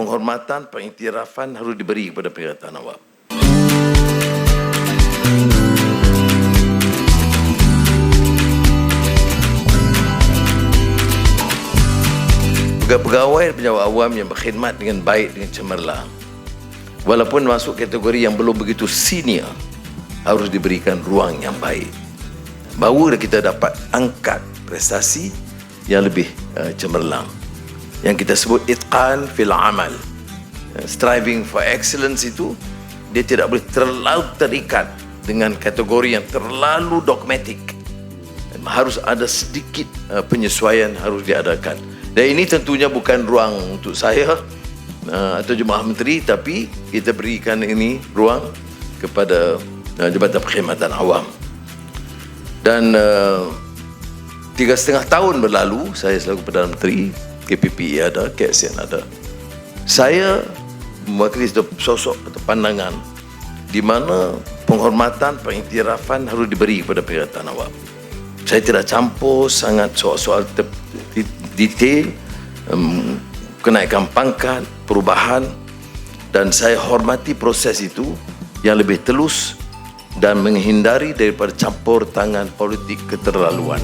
penghormatan, pengiktirafan harus diberi kepada Perkhidmatan Awam. Pegawai pejabat awam yang berkhidmat dengan baik, dengan cemerlang, walaupun masuk kategori yang belum begitu senior, harus diberikan ruang yang baik. Baru kita dapat angkat prestasi yang lebih cemerlang. Yang kita sebut itqan fil amal. Striving for excellence itu, dia tidak boleh terlalu terikat dengan kategori yang terlalu dogmatik. Harus ada sedikit penyesuaian harus diadakan. Dan ini tentunya bukan ruang untuk saya atau Jemaah Menteri, tapi kita berikan ini ruang kepada Jabatan Perkhidmatan Awam. Dan 3,5 tahun berlalu, saya selaku Perdana Menteri, KPPE ada, KSN ada. Saya mewakili sosok atau pandangan di mana penghormatan, pengiktirafan harus diberi kepada Perkhidmatan Awam. Saya tidak campur sangat soal-soal detail, kenaikan pangkat, perubahan, dan saya hormati proses itu yang lebih telus dan menghindari daripada campur tangan politik keterlaluan.